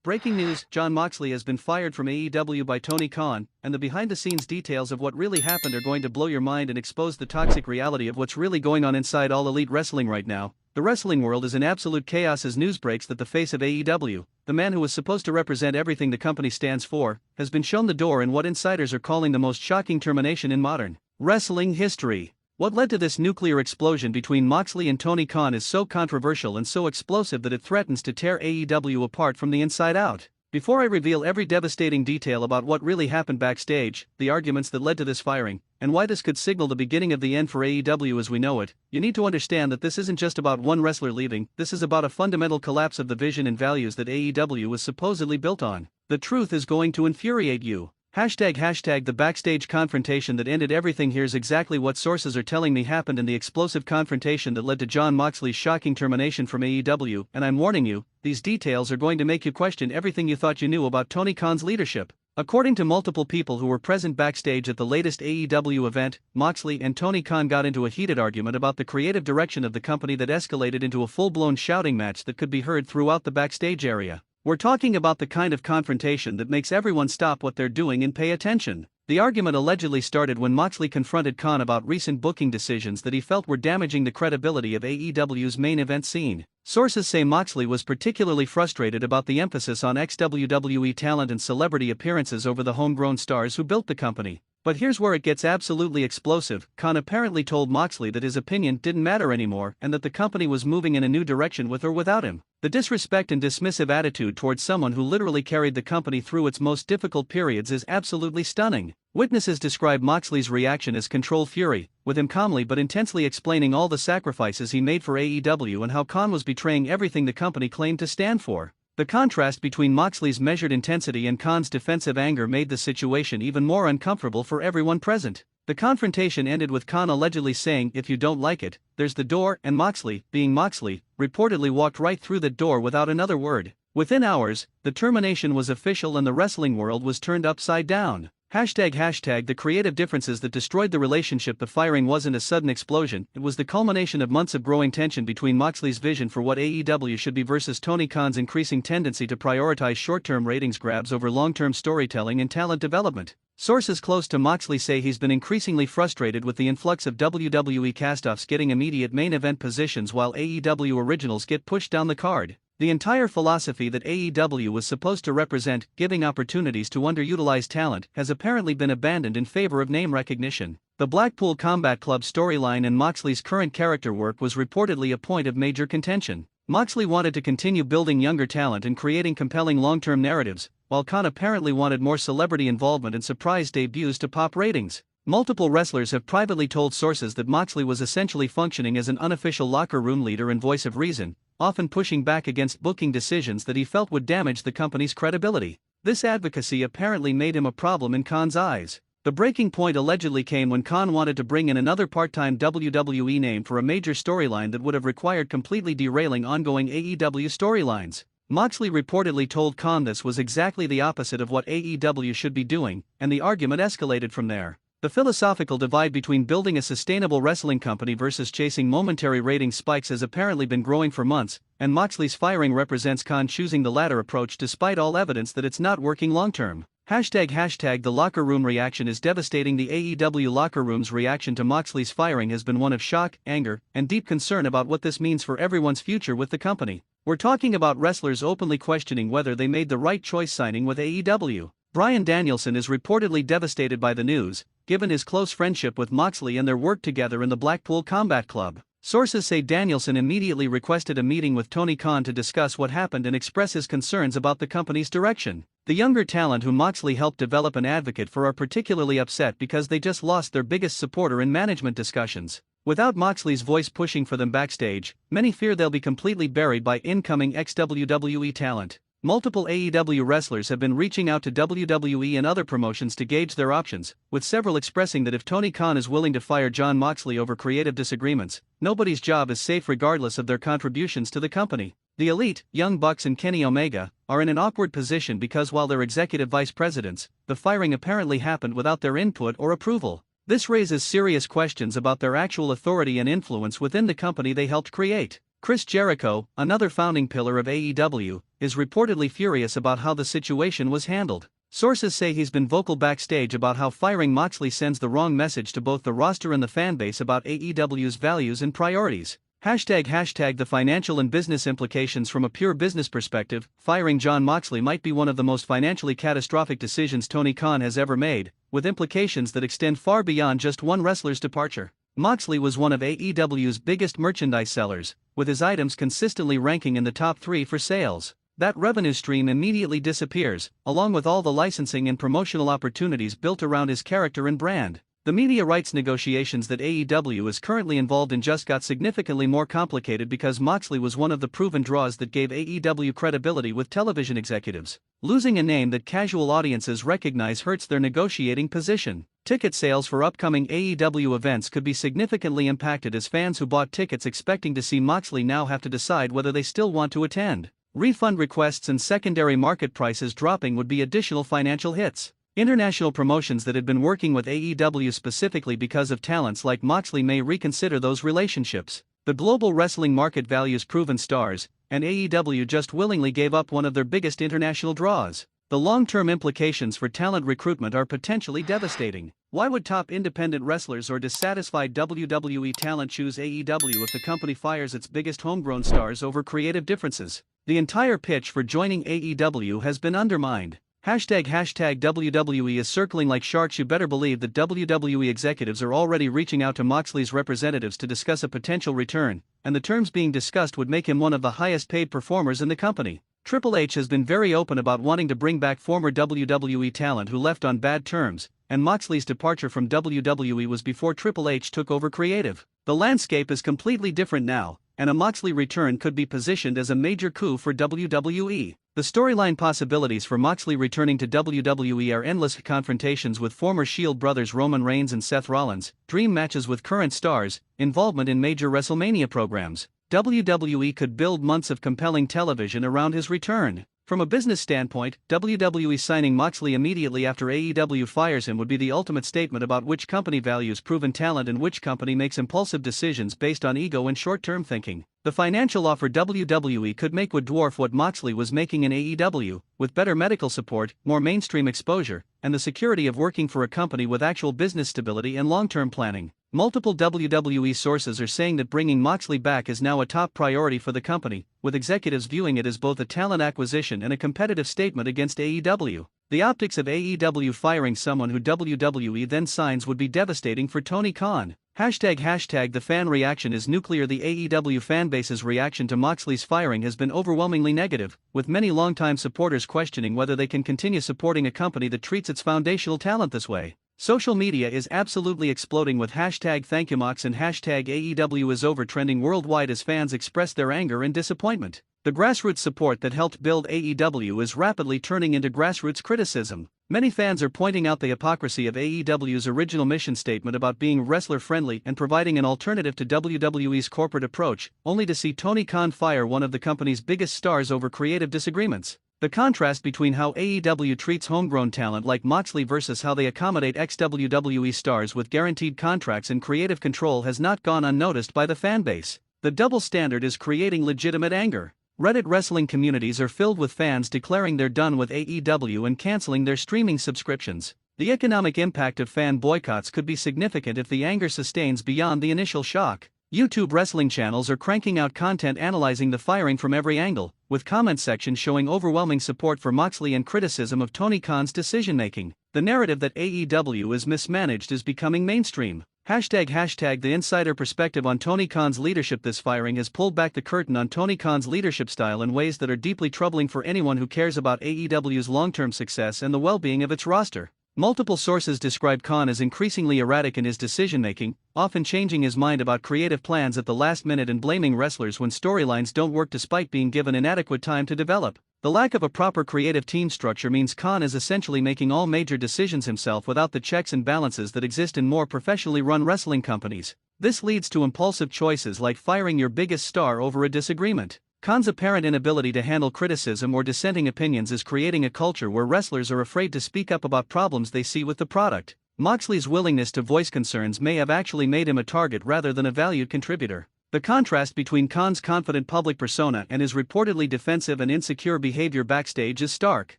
Breaking news, Jon Moxley has been fired from AEW by Tony Khan, and the behind-the-scenes details of what really happened are going to blow your mind and expose the toxic reality of what's really going on inside All Elite Wrestling right now. The wrestling world is in absolute chaos as news breaks that the face of AEW, the man who was supposed to represent everything the company stands for, has been shown the door in what insiders are calling the most shocking termination in modern wrestling history. What led to this nuclear explosion between Moxley and Tony Khan is so controversial and so explosive that it threatens to tear AEW apart from the inside out. Before I reveal every devastating detail about what really happened backstage, the arguments that led to this firing, and why this could signal the beginning of the end for AEW as we know it, you need to understand that this isn't just about one wrestler leaving, this is about a fundamental collapse of the vision and values that AEW was supposedly built on. The truth is going to infuriate you. Hashtag the backstage confrontation that ended everything. Here's exactly what sources are telling me happened in the explosive confrontation that led to Jon Moxley's shocking termination from AEW, and I'm warning you, these details are going to make you question everything you thought you knew about Tony Khan's leadership. According to multiple people who were present backstage at the latest AEW event, Moxley and Tony Khan got into a heated argument about the creative direction of the company that escalated into a full-blown shouting match that could be heard throughout the backstage area. We're talking about the kind of confrontation that makes everyone stop what they're doing and pay attention. The argument allegedly started when Moxley confronted Khan about recent booking decisions that he felt were damaging the credibility of AEW's main event scene. Sources say Moxley was particularly frustrated about the emphasis on ex-WWE talent and celebrity appearances over the homegrown stars who built the company. But here's where it gets absolutely explosive. Khan apparently told Moxley that his opinion didn't matter anymore and that the company was moving in a new direction with or without him. The disrespect and dismissive attitude towards someone who literally carried the company through its most difficult periods is absolutely stunning. Witnesses describe Moxley's reaction as controlled fury, with him calmly but intensely explaining all the sacrifices he made for AEW and how Khan was betraying everything the company claimed to stand for. The contrast between Moxley's measured intensity and Khan's defensive anger made the situation even more uncomfortable for everyone present. The confrontation ended with Khan allegedly saying, "If you don't like it, there's the door," and Moxley, being Moxley, reportedly walked right through that door without another word. Within hours, the termination was official and the wrestling world was turned upside down. Hashtag the creative differences that destroyed the relationship. The firing wasn't a sudden explosion, it was the culmination of months of growing tension between Moxley's vision for what AEW should be versus Tony Khan's increasing tendency to prioritize short-term ratings grabs over long-term storytelling and talent development. Sources close to Moxley say he's been increasingly frustrated with the influx of WWE castoffs getting immediate main event positions while AEW originals get pushed down the card. The entire philosophy that AEW was supposed to represent, giving opportunities to underutilized talent, has apparently been abandoned in favor of name recognition. The Blackpool Combat Club storyline and Moxley's current character work was reportedly a point of major contention. Moxley wanted to continue building younger talent and creating compelling long-term narratives, while Khan apparently wanted more celebrity involvement and surprise debuts to pop ratings. Multiple wrestlers have privately told sources that Moxley was essentially functioning as an unofficial locker room leader and voice of reason, often pushing back against booking decisions that he felt would damage the company's credibility. This advocacy apparently made him a problem in Khan's eyes. The breaking point allegedly came when Khan wanted to bring in another part-time WWE name for a major storyline that would have required completely derailing ongoing AEW storylines. Moxley reportedly told Khan this was exactly the opposite of what AEW should be doing, and the argument escalated from there. The philosophical divide between building a sustainable wrestling company versus chasing momentary rating spikes has apparently been growing for months, and Moxley's firing represents Khan choosing the latter approach despite all evidence that it's not working long-term. Hashtag the locker room reaction is devastating. The AEW locker room's reaction to Moxley's firing has been one of shock, anger, and deep concern about what this means for everyone's future with the company. We're talking about wrestlers openly questioning whether they made the right choice signing with AEW. Bryan Danielson is reportedly devastated by the news, given his close friendship with Moxley and their work together in the Blackpool Combat Club. Sources say Danielson immediately requested a meeting with Tony Khan to discuss what happened and express his concerns about the company's direction. The younger talent who Moxley helped develop and advocate for are particularly upset because they just lost their biggest supporter in management discussions. Without Moxley's voice pushing for them backstage, many fear they'll be completely buried by incoming ex-WWE talent. Multiple AEW wrestlers have been reaching out to WWE and other promotions to gauge their options, with several expressing that if Tony Khan is willing to fire Jon Moxley over creative disagreements, nobody's job is safe regardless of their contributions to the company. The Elite, Young Bucks and Kenny Omega, are in an awkward position because while they're executive vice presidents, the firing apparently happened without their input or approval. This raises serious questions about their actual authority and influence within the company they helped create. Chris Jericho, another founding pillar of AEW, is reportedly furious about how the situation was handled. Sources say he's been vocal backstage about how firing Moxley sends the wrong message to both the roster and the fanbase about AEW's values and priorities. Hashtag the financial and business implications. From a pure business perspective, firing Jon Moxley might be one of the most financially catastrophic decisions Tony Khan has ever made, with implications that extend far beyond just one wrestler's departure. Moxley was one of AEW's biggest merchandise sellers, with his items consistently ranking in the top 3 for sales. That revenue stream immediately disappears, along with all the licensing and promotional opportunities built around his character and brand. The media rights negotiations that AEW is currently involved in just got significantly more complicated because Moxley was one of the proven draws that gave AEW credibility with television executives. Losing a name that casual audiences recognize hurts their negotiating position. Ticket sales for upcoming AEW events could be significantly impacted as fans who bought tickets expecting to see Moxley now have to decide whether they still want to attend. Refund requests and secondary market prices dropping would be additional financial hits. International promotions that had been working with AEW specifically because of talents like Moxley may reconsider those relationships. The global wrestling market values proven stars, and AEW just willingly gave up one of their biggest international draws. The long-term implications for talent recruitment are potentially devastating. Why would top independent wrestlers or dissatisfied WWE talent choose AEW if the company fires its biggest homegrown stars over creative differences? The entire pitch for joining AEW has been undermined. Hashtag WWE is circling like sharks. You better believe that WWE executives are already reaching out to Moxley's representatives to discuss a potential return, and the terms being discussed would make him one of the highest paid performers in the company. Triple H has been very open about wanting to bring back former WWE talent who left on bad terms, and Moxley's departure from WWE was before Triple H took over creative. The landscape is completely different now, and a Moxley return could be positioned as a major coup for WWE. The storyline possibilities for Moxley returning to WWE are endless: confrontations with former Shield brothers Roman Reigns and Seth Rollins, dream matches with current stars, involvement in major WrestleMania programs. WWE could build months of compelling television around his return. From a business standpoint, WWE signing Moxley immediately after AEW fires him would be the ultimate statement about which company values proven talent and which company makes impulsive decisions based on ego and short-term thinking. The financial offer WWE could make would dwarf what Moxley was making in AEW, with better medical support, more mainstream exposure, and the security of working for a company with actual business stability and long-term planning. Multiple WWE sources are saying that bringing Moxley back is now a top priority for the company, with executives viewing it as both a talent acquisition and a competitive statement against AEW. The optics of AEW firing someone who WWE then signs would be devastating for Tony Khan. Hashtag the fan reaction is nuclear. The AEW fanbase's reaction to Moxley's firing has been overwhelmingly negative, with many longtime supporters questioning whether they can continue supporting a company that treats its foundational talent this way. Social media is absolutely exploding with hashtag ThankYouMox and hashtag AEW is over trending worldwide as fans express their anger and disappointment. The grassroots support that helped build AEW is rapidly turning into grassroots criticism. Many fans are pointing out the hypocrisy of AEW's original mission statement about being wrestler-friendly and providing an alternative to WWE's corporate approach, only to see Tony Khan fire one of the company's biggest stars over creative disagreements. The contrast between how AEW treats homegrown talent like Moxley versus how they accommodate ex-WWE stars with guaranteed contracts and creative control has not gone unnoticed by the fanbase. The double standard is creating legitimate anger. Reddit wrestling communities are filled with fans declaring they're done with AEW and canceling their streaming subscriptions. The economic impact of fan boycotts could be significant if the anger sustains beyond the initial shock. YouTube wrestling channels are cranking out content analyzing the firing from every angle, with comment sections showing overwhelming support for Moxley and criticism of Tony Khan's decision-making. The narrative that AEW is mismanaged is becoming mainstream. Hashtag the insider perspective on Tony Khan's leadership. This firing has pulled back the curtain on Tony Khan's leadership style in ways that are deeply troubling for anyone who cares about AEW's long-term success and the well-being of its roster. Multiple sources describe Khan as increasingly erratic in his decision-making, often changing his mind about creative plans at the last minute and blaming wrestlers when storylines don't work despite being given inadequate time to develop. The lack of a proper creative team structure means Khan is essentially making all major decisions himself without the checks and balances that exist in more professionally run wrestling companies. This leads to impulsive choices like firing your biggest star over a disagreement. Khan's apparent inability to handle criticism or dissenting opinions is creating a culture where wrestlers are afraid to speak up about problems they see with the product. Moxley's willingness to voice concerns may have actually made him a target rather than a valued contributor. The contrast between Khan's confident public persona and his reportedly defensive and insecure behavior backstage is stark.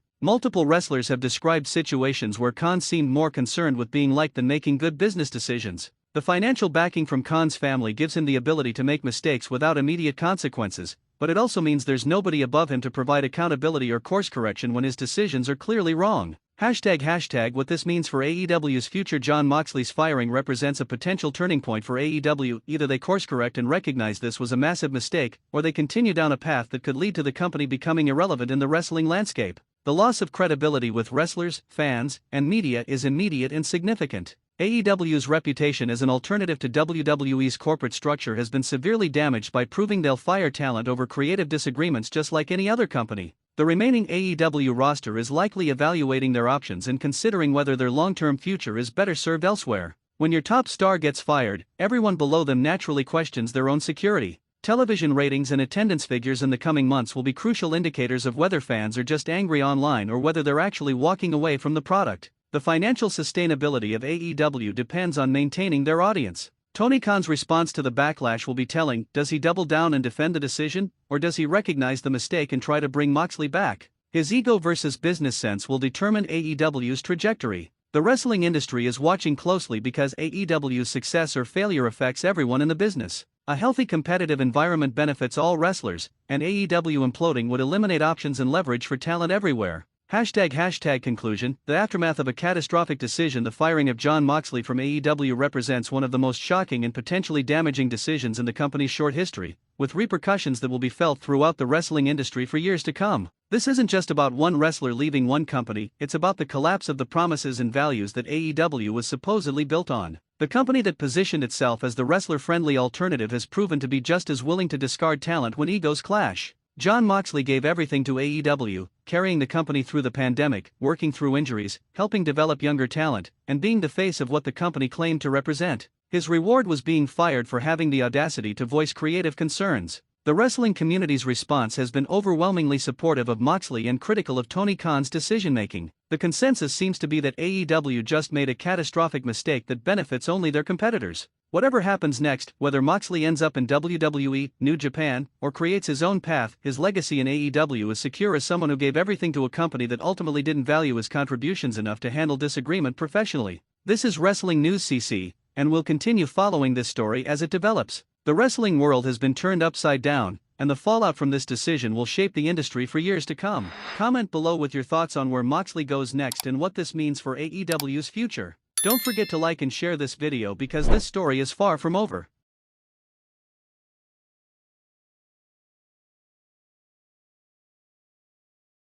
Multiple wrestlers have described situations where Khan seemed more concerned with being liked than making good business decisions. The financial backing from Khan's family gives him the ability to make mistakes without immediate consequences, but it also means there's nobody above him to provide accountability or course correction when his decisions are clearly wrong. What this means for AEW's future. Jon Moxley's firing represents a potential turning point for AEW. Either they course correct and recognize this was a massive mistake, or they continue down a path that could lead to the company becoming irrelevant in the wrestling landscape. The loss of credibility with wrestlers, fans, and media is immediate and significant. AEW's reputation as an alternative to WWE's corporate structure has been severely damaged by proving they'll fire talent over creative disagreements just like any other company. The remaining AEW roster is likely evaluating their options and considering whether their long-term future is better served elsewhere. When your top star gets fired, everyone below them naturally questions their own security. Television ratings and attendance figures in the coming months will be crucial indicators of whether fans are just angry online or whether they're actually walking away from the product. The financial sustainability of AEW depends on maintaining their audience. Tony Khan's response to the backlash will be telling. Does he double down and defend the decision, or does he recognize the mistake and try to bring Moxley back? His ego versus business sense will determine AEW's trajectory. The wrestling industry is watching closely because AEW's success or failure affects everyone in the business. A healthy competitive environment benefits all wrestlers, and AEW imploding would eliminate options and leverage for talent everywhere. Conclusion. The aftermath of a catastrophic decision. The firing of Jon Moxley from AEW represents one of the most shocking and potentially damaging decisions in the company's short history, with repercussions that will be felt throughout the wrestling industry for years to come. This isn't just about one wrestler leaving one company, it's about the collapse of the promises and values that AEW was supposedly built on. The company that positioned itself as the wrestler-friendly alternative has proven to be just as willing to discard talent when egos clash. Jon Moxley gave everything to AEW, carrying the company through the pandemic, working through injuries, helping develop younger talent, and being the face of what the company claimed to represent. His reward was being fired for having the audacity to voice creative concerns. The wrestling community's response has been overwhelmingly supportive of Moxley and critical of Tony Khan's decision-making. The consensus seems to be that AEW just made a catastrophic mistake that benefits only their competitors. Whatever happens next, whether Moxley ends up in WWE, New Japan, or creates his own path, his legacy in AEW is secure as someone who gave everything to a company that ultimately didn't value his contributions enough to handle disagreement professionally. This is WrestlingNewsCC, and we'll continue following this story as it develops. The wrestling world has been turned upside down, and the fallout from this decision will shape the industry for years to come. Comment below with your thoughts on where Moxley goes next and what this means for AEW's future. Don't forget to like and share this video because this story is far from over.